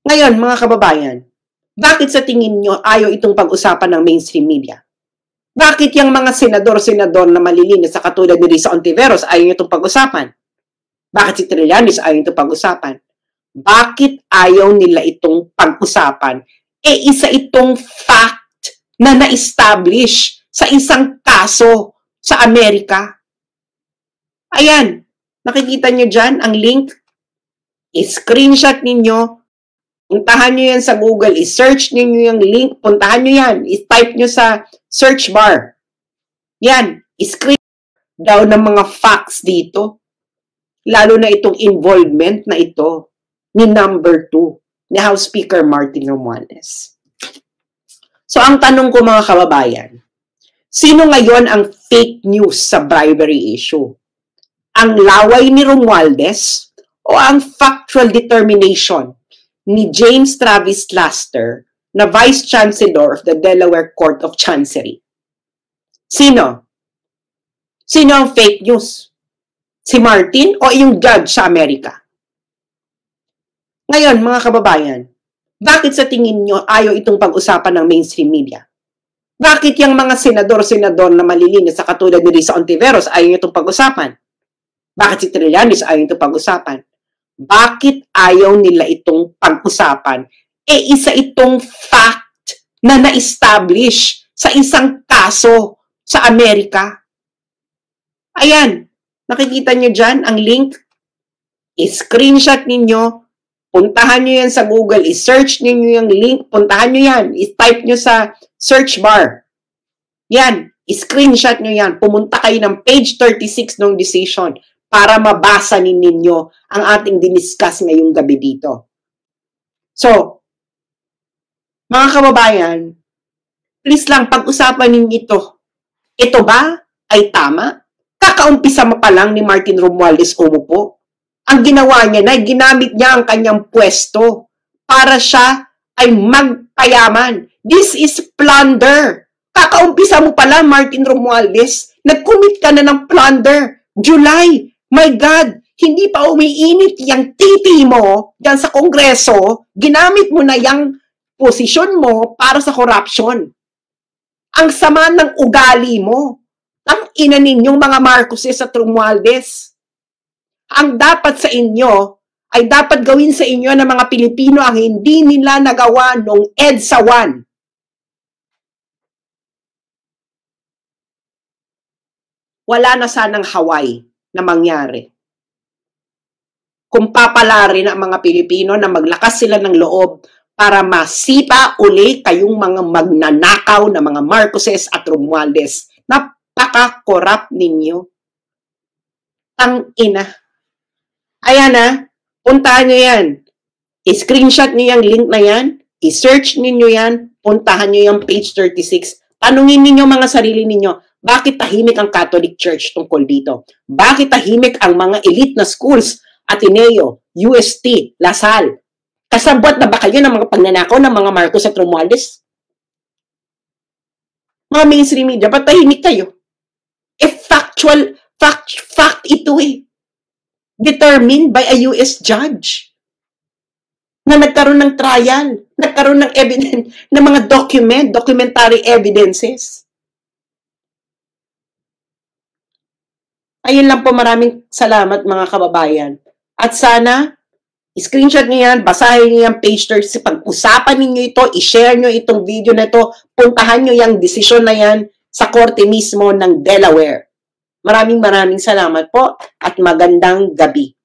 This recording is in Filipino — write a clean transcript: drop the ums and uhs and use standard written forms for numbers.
Ngayon, mga kababayan, bakit sa tingin nyo ayaw itong pag-usapan ng mainstream media? Bakit yung mga senador-senador na malilinis sa katulad ni Risa Ontiveros ayaw itong pag-usapan? Bakit si Trillanes ayaw itong pag-usapan? Bakit ayaw nila itong pag-usapan? Isa itong fact na na-establish sa isang kaso sa Amerika. Ayan, nakikita nyo dyan ang link. I-screenshot ninyo. Puntahan nyo yan sa Google. I-search ninyo yung link. Puntahan nyo yan. I-type nyo sa search bar. Yan. I-screen daw ng mga facts dito. Lalo na itong involvement na ito ni number 2, ni House Speaker Martin Romualdez. So, ang tanong ko mga kababayan, sino ngayon ang fake news sa bribery issue? Ang laway ni Romualdez o ang factual determination ni James Travis Laster na Vice Chancellor of the Delaware Court of Chancery? Sino? Sino ang fake news? Si Martin o yung judge sa Amerika? Ngayon, mga kababayan, bakit sa tingin nyo ayaw itong pag-usapan ng mainstream media? Bakit yung mga senador-senador na malilinis sa katulad ni Risa Ontiveros ayaw itong pag-usapan? Bakit si Trillanes ayaw itong pag-usapan? Bakit ayaw nila itong pag-usapan? Isa itong fact na na-establish sa isang kaso sa Amerika. Ayan, nakikita nyo dyan ang link. I-screenshot ninyo. Puntahan nyo yan sa Google. I-search ninyo yung link. Puntahan nyo yan. I-type nyo sa search bar. Yan. I-screenshot nyo yan. Pumunta kayo ng page 36 ng decision para mabasa ninyo ang ating diniscuss ngayong gabi dito. So, mga kababayan, please lang pag-usapan ninyo ito. Ito ba ay tama? Kakaumpisa mo pa lang ni Martin Romualdez umupo. Ang ginawa niya na ginamit niya ang kanyang pwesto para siya ay magpayaman. This is plunder. Kakaumpisa mo pala, Martin Romualdez. Nag-commit ka na ng plunder. July. My God, hindi pa umiinit yung titi mo dyan sa Kongreso. Ginamit mo na yung posisyon mo para sa corruption. Ang sama ng ugali mo. Ang ina ninyong mga Marcoses at Romualdez. Ang dapat sa inyo ay dapat gawin sa inyo ng mga Pilipino ang hindi nila nagawa nung EDSA 1. Wala na sanang Hawaii na mangyari. Kung papalarin ang mga Pilipino na maglakas sila ng loob para masipa uli kayong mga magnanakaw na mga Marcoses at Romualdez. Napaka-corrupt ninyo. Ang ina. Ayan na, puntahan nyo yan. I-screenshot nyo yung link na yan. I-search ninyo yan. Puntahan nyo yung page 36. Tanungin ninyo mga sarili ninyo, bakit tahimik ang Catholic Church tungkol dito? Bakit tahimik ang mga elite na schools, Ateneo, UST, Lasal? Kasabot na ba kayo ng mga pagnanakaw ng mga Marcos at Romualdez? Mga mainstream media, ba't tahimik kayo? Fact ito eh. Determined by a US judge na nagkaroon ng trial, nagkaroon ng evidence, ng mga documentary evidences. Ayun lang po, maraming salamat mga kababayan. At sana, screenshot niyo yan, basahin niyo yan, page 30, pag-usapan niyo ito, i-share niyo itong video na ito, puntahan niyo yung decision na yan sa korte mismo ng Delaware. Maraming salamat po at magandang gabi.